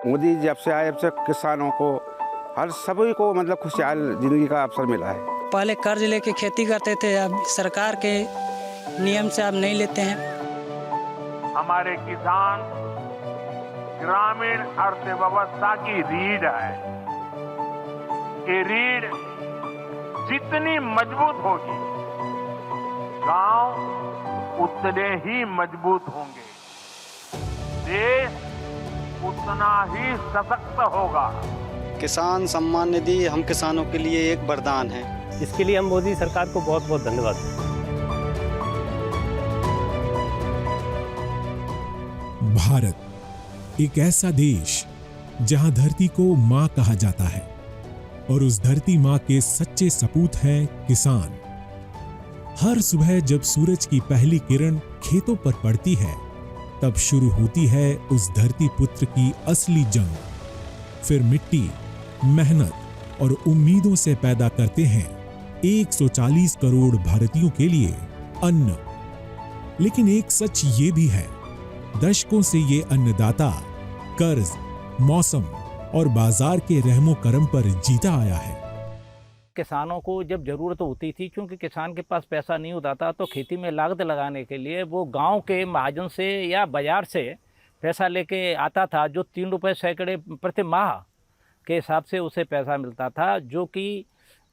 मोदी जब से आए, जब से किसानों को हर सभी को मतलब खुशहाल जिंदगी का अवसर मिला है। पहले कर्ज लेके खेती करते थे, अब सरकार के नियम से अब नहीं लेते हैं। हमारे किसान ग्रामीण अर्थव्यवस्था की रीढ़ है। ये रीढ़ जितनी मजबूत होगी, गांव उतने ही मजबूत होंगे, देश उतना ही सशक्त होगा। किसान सम्मान निधि हम किसानों के लिए एक वरदान है। इसके लिए हम मोदी सरकार को बहुत बहुत धन्यवाद देते हैं। भारत एक ऐसा देश जहां धरती को मां कहा जाता है और उस धरती मां के सच्चे सपूत हैं किसान। हर सुबह जब सूरज की पहली किरण खेतों पर पड़ती है, तब शुरू होती है उस धरती पुत्र की असली जंग। फिर मिट्टी, मेहनत और उम्मीदों से पैदा करते हैं 140 करोड़ भारतीयों के लिए अन्न। लेकिन एक सच ये भी है, दशकों से ये अन्नदाता कर्ज, मौसम और बाजार के रहमो करम पर जीता आया है। किसानों को जब ज़रूरत होती थी, क्योंकि किसान के पास पैसा नहीं होता था, तो खेती में लागत लगाने के लिए वो गांव के महाजन से या बाजार से पैसा लेके आता था, जो 3 रुपये सैकड़े प्रति माह के हिसाब से उसे पैसा मिलता था, जो कि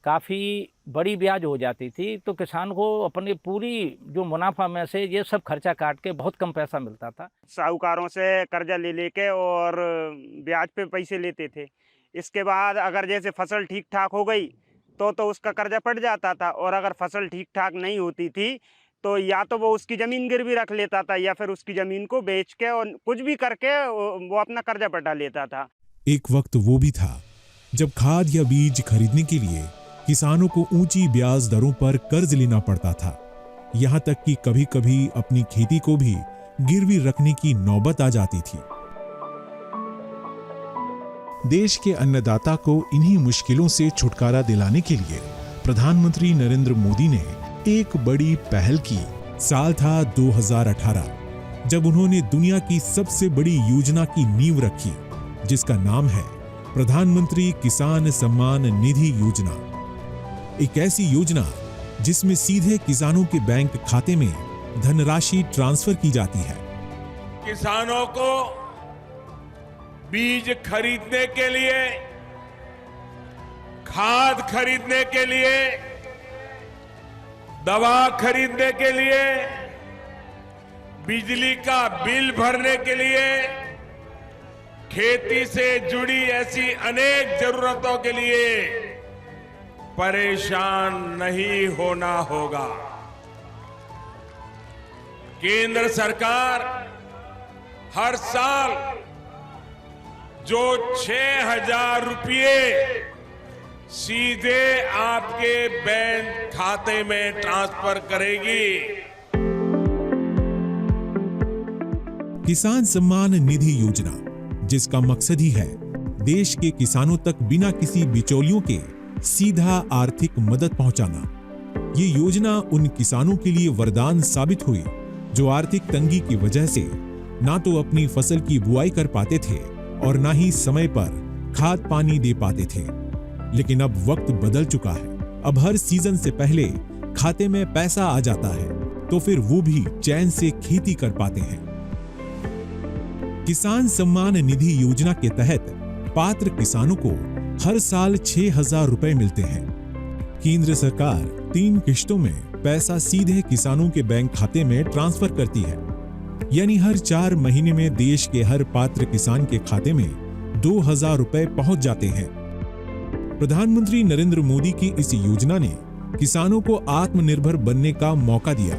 काफ़ी बड़ी ब्याज हो जाती थी। तो किसान को अपनी पूरी जो मुनाफा में से ये सब खर्चा काट के बहुत कम पैसा मिलता था। साहूकारों से कर्जा ले लेके और ब्याज पे पैसे लेते थे। इसके बाद अगर जैसे फसल ठीक ठाक हो गई तो उसका कर्जा पड़ जाता था, और अगर फसल ठीक ठाक नहीं होती थी तो या तो वो उसकी ज़मीन गिरवी रख लेता था या फिर उसकी ज़मीन को बेच के और कुछ भी करके वो अपना कर्जा पटा लेता था। एक वक्त वो भी था जब खाद या बीज खरीदने के लिए किसानों को ऊंची ब्याज दरों पर कर्ज लेना पड़ता था। यहां तक कि कभी-कभी अपनी खेती को भी गिरवी रखने की नौबत आ जाती थी। देश के अन्नदाता को इन्हीं मुश्किलों से छुटकारा दिलाने के लिए प्रधानमंत्री नरेंद्र मोदी ने एक बड़ी पहल की। साल था 2018, जब उन्होंने दुनिया की सबसे बड़ी योजना की नींव रखी, जिसका नाम है प्रधानमंत्री किसान सम्मान निधि योजना। एक ऐसी योजना जिसमें सीधे किसानों के बैंक खाते में धनराशि ट्रांसफर की जाती है। किसानों को बीज खरीदने के लिए, खाद खरीदने के लिए, दवा खरीदने के लिए, बिजली का बिल भरने के लिए, खेती से जुड़ी ऐसी अनेक जरूरतों के लिए परेशान नहीं होना होगा। केंद्र सरकार हर साल जो 6,000 रुपये सीधे आपके बैंक खाते में ट्रांसफर करेगी। किसान सम्मान निधि योजना, जिसका मकसद ही है देश के किसानों तक बिना किसी बिचौलियों के सीधा आर्थिक मदद पहुंचाना। ये योजना उन किसानों के लिए वरदान साबित हुई जो आर्थिक तंगी की वजह से ना तो अपनी फसल की बुआई कर पाते थे और ना ही समय पर खाद पानी दे पाते थे। लेकिन अब वक्त बदल चुका है। अब हर सीजन से पहले खाते में पैसा आ जाता है, तो फिर वो भी चैन से खेती कर पाते हैं। किसान सम्मान निधि योजना के तहत पात्र किसानों को हर साल 6,000 रुपए मिलते हैं। केंद्र सरकार 3 किश्तों में पैसा सीधे किसानों के बैंक खाते में ट्रांसफर करती है, यानी हर 4 महीने में देश के हर पात्र किसान के खाते में 2,000 रुपए पहुंच जाते हैं। प्रधानमंत्री नरेंद्र मोदी की इस योजना ने किसानों को आत्मनिर्भर बनने का मौका दिया।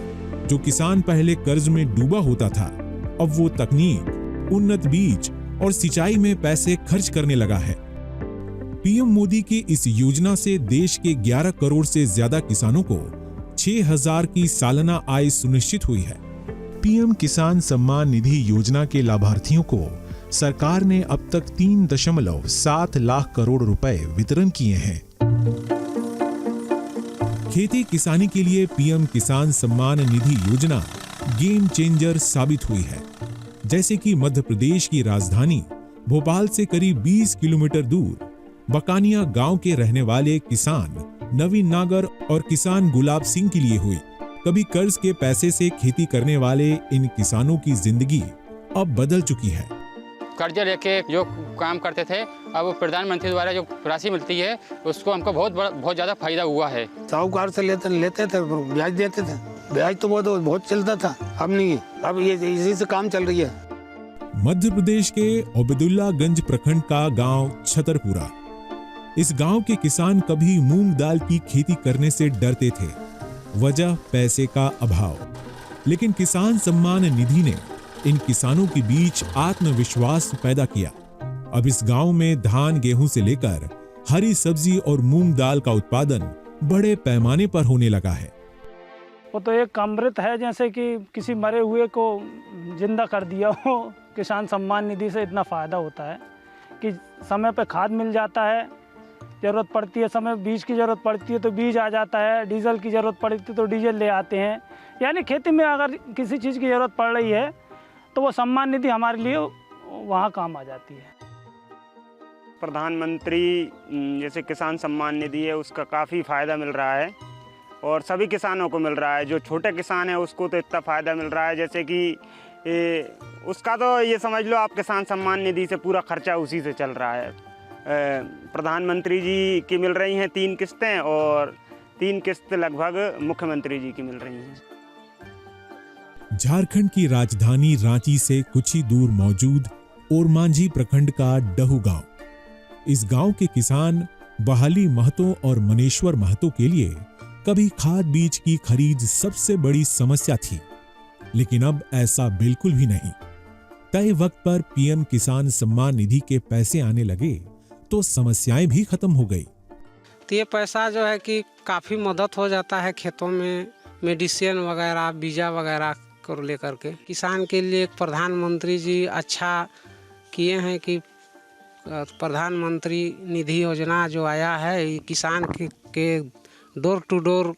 जो किसान पहले कर्ज में डूबा होता था, अब वो तकनीक, उन्नत बीज और सिंचाई में पैसे खर्च करने लगा है। पीएम मोदी की इस योजना से देश के 11 करोड़ से ज्यादा किसानों को 6,000 की सालाना आय सुनिश्चित हुई है। पीएम किसान सम्मान निधि योजना के लाभार्थियों को सरकार ने अब तक 3.7 लाख करोड़ रुपए वितरण किए हैं। खेती किसानी के लिए पीएम किसान सम्मान निधि योजना गेम चेंजर साबित हुई है। जैसे कि मध्य प्रदेश की राजधानी भोपाल से करीब 20 किलोमीटर दूर बकानिया गांव के रहने वाले किसान नवीन नागर और किसान गुलाब सिंह के लिए हुई। कभी कर्ज के पैसे से खेती करने वाले इन किसानों की जिंदगी अब बदल चुकी है। कर्ज लेके जो काम करते थे, अब प्रधानमंत्री द्वारा जो राशि मिलती है उसको हमको बहुत ज़्यादा फायदा हुआ है। साहूकार से लेते थे, ब्याज देते थे, ब्याज तो बहुत चलता था, अब नहीं, अब ये इसी से काम चल रही है। मध्य प्रदेश के ओबेदुल्लागंज प्रखंड का गांव छतरपुरा। इस गांव के किसान कभी मूंग दाल की खेती करने से डरते थे, वजह पैसे का अभाव। लेकिन किसान सम्मान निधि ने इन किसानों के बीच आत्मविश्वास पैदा किया। अब इस गांव में धान गेहूं से लेकर हरी सब्जी और मूंग दाल का उत्पादन बड़े पैमाने पर होने लगा है। वो तो एक अमृत है, जैसे कि किसी मरे हुए को जिंदा कर दिया हो। किसान सम्मान निधि से इतना फ़ायदा होता है कि समय पे खाद मिल जाता है, ज़रूरत पड़ती है समय बीज की ज़रूरत पड़ती है तो बीज आ जाता है, डीजल की ज़रूरत पड़ती है तो डीजल ले आते हैं। यानी खेती में अगर किसी चीज़ की ज़रूरत पड़ रही है तो वो सम्मान निधि हमारे लिए वहाँ काम आ जाती है। प्रधानमंत्री जैसे किसान सम्मान निधि है उसका काफ़ी फ़ायदा मिल रहा है और सभी किसानों को मिल रहा है। जो छोटे किसान है उसको तो इतना फ़ायदा मिल रहा है, जैसे कि उसका तो ये समझ लो आप किसान सम्मान निधि से पूरा खर्चा उसी से चल रहा है। प्रधानमंत्री जी की मिल रही हैं 3 किस्तें और 3 किस्त लगभग मुख्यमंत्री जी की मिल रही हैं। झारखंड की राजधानी रांची से कुछ ही दूर मौजूद ओरमांझी प्रखंड का डहू गांव। इस गांव के किसान बहाली महतो और मनेश्वर महतो के लिए कभी खाद बीज की खरीद सबसे बड़ी समस्या थी, लेकिन अब ऐसा बिल्कुल भी नहीं। तय वक्त पर पीएम किसान सम्मान निधि के पैसे आने लगे तो समस्याएं भी खत्म हो गई। तो ये पैसा जो है कि काफ़ी मदद हो जाता है खेतों में, मेडिसिन वगैरह बीजा वगैरह को लेकर के। किसान के लिए प्रधानमंत्री जी अच्छा किए हैं कि प्रधानमंत्री निधि योजना जो आया है, किसान के डोर टू डोर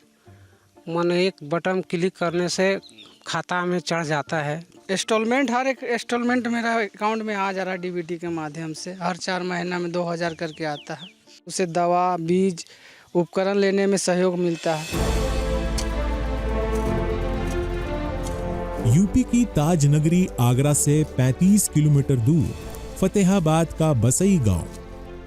माने एक बटन क्लिक करने से खाता में चढ़ जाता है। इंस्टॉलमेंट हर एक इंस्टॉलमेंट मेरा अकाउंट में आ जा रहा है डीबीटी के माध्यम से। हर 4 महीना में 2000 करके आता है। उससे दवा बीज उपकरण लेने में सहयोग मिलता है। यूपी की ताज नगरी आगरा से 35 किलोमीटर दूर फतेहाबाद का बसई गांव।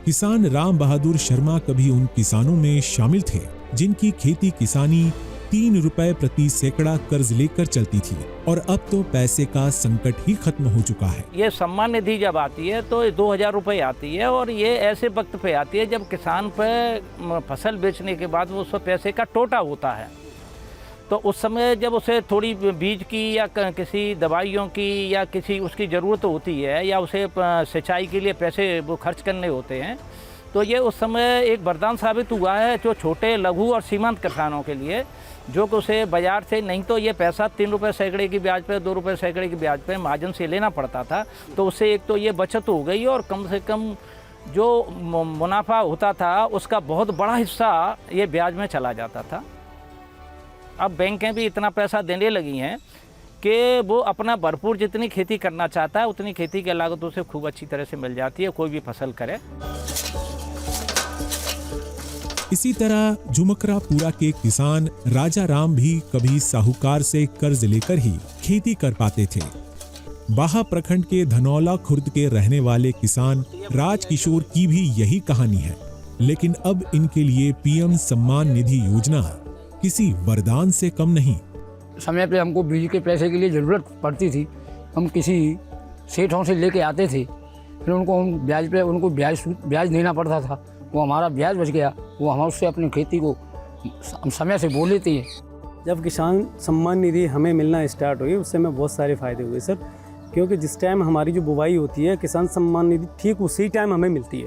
किसान राम बहादुर शर्मा कभी उन किसानों में शामिल थे जिनकी खेती किसानी 3 रुपए प्रति सैकड़ा कर्ज लेकर चलती थी, और अब तो पैसे का संकट ही खत्म हो चुका है। ये सम्मान निधि जब आती है तो 2000 रुपये आती है, और ये ऐसे वक्त पे आती है जब किसान पे फसल बेचने के बाद वो उसको पैसे का टोटा होता है। तो उस समय जब उसे थोड़ी बीज की या किसी दवाइयों की या किसी उसकी ज़रूरत होती है या उसे सिंचाई के लिए पैसे वो खर्च करने होते हैं, तो ये उस समय एक वरदान साबित हुआ है जो छोटे लघु और सीमांत किसानों के लिए, जो कि उसे बाजार से नहीं तो ये पैसा 3 रुपये सैकड़े की ब्याज पे 2 रुपये सैकड़े की ब्याज पे महाजन से लेना पड़ता था। तो उससे एक तो ये बचत हो गई और कम से कम जो मुनाफा होता था उसका बहुत बड़ा हिस्सा ये ब्याज में चला जाता था। अब बैंकें भी इतना पैसा देने लगी हैं कि वो अपना भरपूर जितनी खेती करना चाहता है उतनी खेती की लागत उसे खूब अच्छी तरह से मिल जाती है, कोई भी फसल करे। इसी तरह झुमकरापुरा के किसान राजा राम भी कभी साहूकार से कर्ज लेकर ही खेती कर पाते थे। बाहा प्रखंड के धनौला खुर्द के रहने वाले किसान राजकिशोर की भी यही कहानी है, लेकिन अब इनके लिए पीएम सम्मान निधि योजना किसी वरदान से कम नहीं। समय पे हमको बीज के पैसे के लिए ज़रूरत पड़ती थी, हम किसी सेठों से लेके आते थे, फिर उनको हम ब्याज पे उनको ब्याज देना पड़ता था। वो हमारा ब्याज बच गया, वो हम उससे अपनी खेती को समय से बोल लेती है। जब किसान सम्मान निधि हमें मिलना स्टार्ट हुई उससे हमें बहुत सारे फ़ायदे हुए सर, क्योंकि जिस टाइम हमारी जो बुवाई होती है किसान सम्मान निधि ठीक उसी टाइम हमें मिलती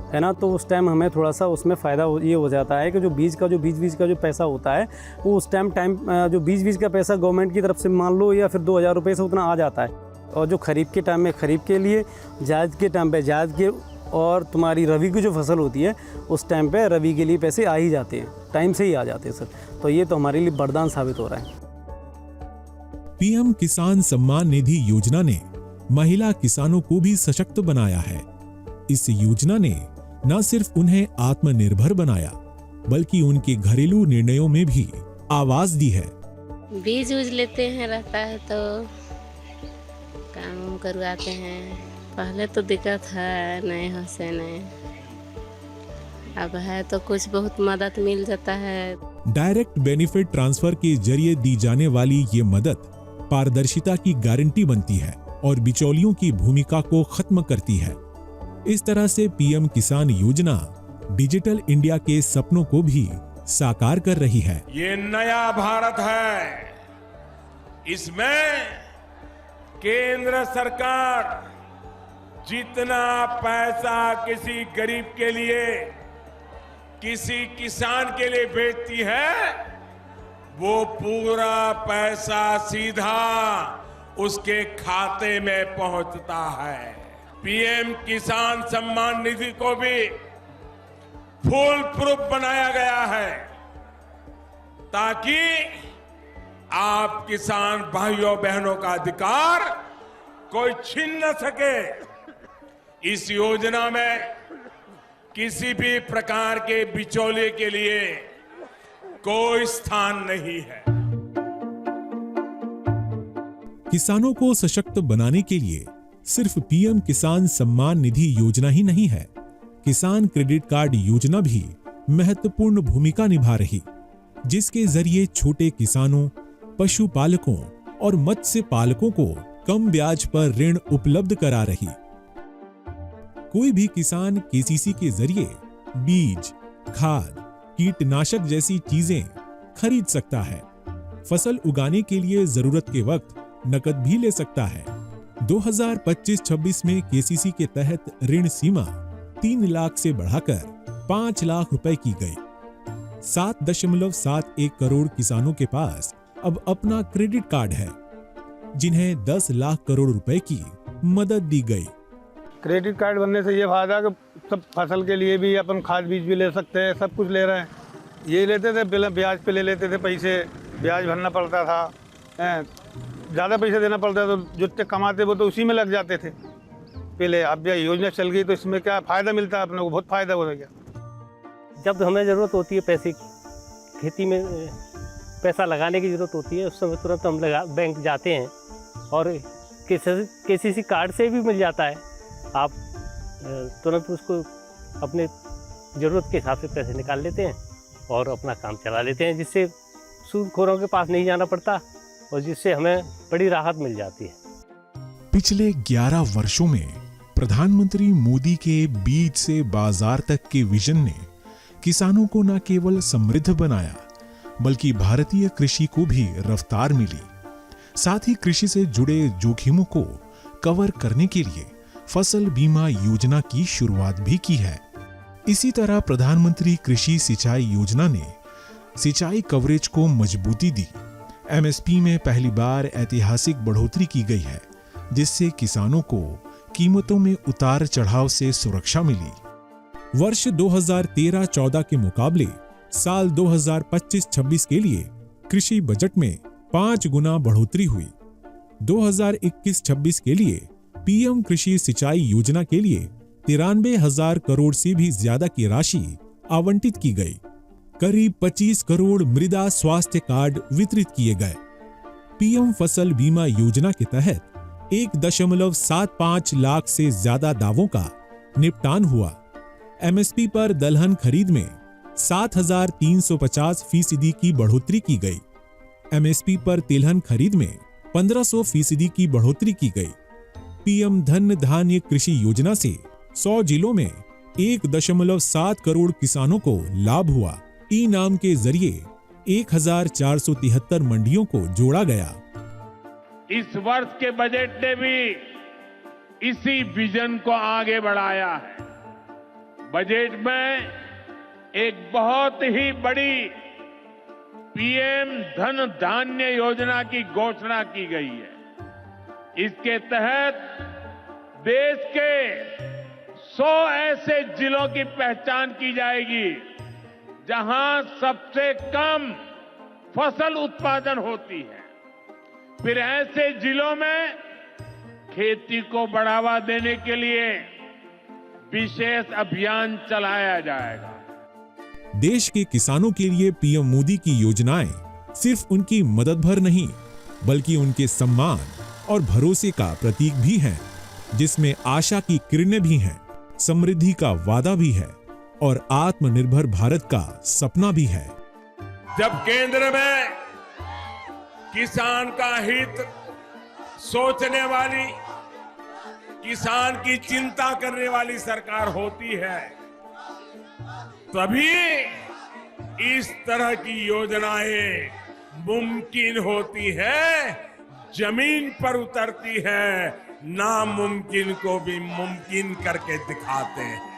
है ना, तो उस टाइम हमें थोड़ा सा उसमें फ़ायदा ये हो जाता है कि जो बीज का जो पैसा होता है वो उस टाइम जो बीज का पैसा गवर्नमेंट की तरफ से मान लो या फिर 2000 रुपये से उतना आ जाता है, और जो खरीफ के टाइम में खरीफ के लिए, जायद के टाइम पे जायद के, और तुम्हारी रबी की जो फसल होती है उस टाइम पे रबी के लिए पैसे आ ही जाते हैं, टाइम से ही आ जाते हैं सर। तो ये तो हमारे लिए वरदान साबित हो रहा है। पीएम किसान सम्मान निधि योजना ने महिला किसानों को भी सशक्त बनाया है। इस योजना ने न सिर्फ उन्हें आत्मनिर्भर बनाया, बल्कि उनके घरेलू निर्णयों में भी आवाज दी है। बीज उज लेते हैं, रहता है तो काम करवाते हैं। पहले तो दिक्कत है, नहीं हो से नहीं, अब है तो कुछ बहुत मदद मिल जाता है। डायरेक्ट बेनिफिट ट्रांसफर के जरिए दी जाने वाली ये मदद पारदर्शिता की गारंटी बनती है और बिचौलियों की भूमिका को खत्म करती है। इस तरह से पीएम किसान योजना डिजिटल इंडिया के सपनों को भी साकार कर रही है। ये नया भारत है, इसमें केंद्र सरकार जितना पैसा किसी गरीब के लिए, किसी किसान के लिए भेजती है, वो पूरा पैसा सीधा उसके खाते में पहुंचता है। पीएम किसान सम्मान निधि को भी फुल प्रूफ बनाया गया है ताकि आप किसान भाइयों बहनों का अधिकार कोई छीन न सके। इस योजना में किसी भी प्रकार के बिचौलिए के लिए कोई स्थान नहीं है। किसानों को सशक्त बनाने के लिए सिर्फ पीएम किसान सम्मान निधि योजना ही नहीं है, किसान क्रेडिट कार्ड योजना भी महत्वपूर्ण भूमिका निभा रही, जिसके जरिए छोटे किसानों, पशुपालकों और मत्स्य पालकों को कम ब्याज पर ऋण उपलब्ध करा रही। कोई भी किसान केसीसी के जरिए बीज, खाद, कीटनाशक जैसी चीजें खरीद सकता है। फसल उगाने के लिए जरूरत के वक्त नकद भी ले सकता है। 2025-26 में केसीसी के तहत ऋण सीमा 3 लाख से बढ़ाकर 5 लाख रुपए की गई। 7.71 करोड़ किसानों के पास अब अपना क्रेडिट कार्ड है, जिन्हें 10 लाख करोड़ रुपए की मदद दी गई। क्रेडिट कार्ड बनने से ये फायदा कि सब फसल के लिए भी अपन खाद बीज भी ले सकते हैं, सब कुछ ले रहे हैं। ये लेते थे पहले ब्याज पे ले लेते थे, पैसे ब्याज भरना पड़ता था, ज़्यादा पैसे देना पड़ता था, तो जितने कमाते वो तो उसी में लग जाते थे पहले। अब यह योजना चल गई तो इसमें क्या फ़ायदा मिलता है, अपने को बहुत फ़ायदा हो गया। जब हमें ज़रूरत होती है पैसे की, खेती में पैसा लगाने की ज़रूरत होती है, उस समय तुरंत हम बैंक जाते हैं और केसीसी कार्ड से भी मिल जाता है। आप तुरंत उसको अपने ज़रूरत के हिसाब से पैसे निकाल लेते हैं और अपना काम चला लेते हैं, जिससे सूदखोरों के पास नहीं जाना पड़ता और जिससे हमें बड़ी राहत मिल जाती है। पिछले 11 वर्षों में प्रधानमंत्री मोदी के बीज से बाजार तक के विजन ने किसानों को न केवल समृद्ध बनाया, बल्कि भारतीय कृषि को भी रफ्तार मिली। साथ ही कृषि से जुड़े जोखिमों को कवर करने के लिए फसल बीमा योजना की शुरुआत भी की है। इसी तरह प्रधानमंत्री कृषि सिंचाई योजना ने सिंचाई कवरेज को मजबूती दी। एमएसपी में पहली बार ऐतिहासिक बढ़ोतरी की गई है, जिससे किसानों को कीमतों में उतार चढ़ाव से सुरक्षा मिली। वर्ष 2013-14 के मुकाबले साल 2025-26 के लिए कृषि बजट में 5 गुना बढ़ोतरी हुई। 2021-26 के लिए पीएम कृषि सिंचाई योजना के लिए 93,000 करोड़ से भी ज्यादा की राशि आवंटित की गई। करीब 25 करोड़ मृदा स्वास्थ्य कार्ड वितरित किए गए। पीएम फसल बीमा योजना के तहत 1.75 लाख से ज्यादा दावों का निपटान हुआ। एमएसपी पर दलहन खरीद में 7,350% की बढ़ोतरी की गई। एमएसपी पर तिलहन खरीद में 1,500% की बढ़ोतरी की गई। पीएम धन धान्य कृषि योजना से 100 जिलों में 1.7 करोड़ किसानों को लाभ हुआ। ई नाम के जरिए 1,473 मंडियों को जोड़ा गया। इस वर्ष के बजट ने भी इसी विजन को आगे बढ़ाया है। बजट में एक बहुत ही बड़ी पीएम धन धान्य योजना की घोषणा की गई है। इसके तहत देश के 100 ऐसे जिलों की पहचान की जाएगी जहां सबसे कम फसल उत्पादन होती है। फिर ऐसे जिलों में खेती को बढ़ावा देने के लिए विशेष अभियान चलाया जाएगा। देश के किसानों के लिए पीएम मोदी की योजनाएं सिर्फ उनकी मदद भर नहीं, बल्कि उनके सम्मान और भरोसे का प्रतीक भी हैं, जिसमें आशा की किरणें भी हैं, समृद्धि का वादा भी है और आत्मनिर्भर भारत का सपना भी है। जब केंद्र में किसान का हित सोचने वाली, किसान की चिंता करने वाली सरकार होती है, तभी इस तरह की योजनाएं मुमकिन होती है, जमीन पर उतरती है, नामुमकिन को भी मुमकिन करके दिखाते हैं।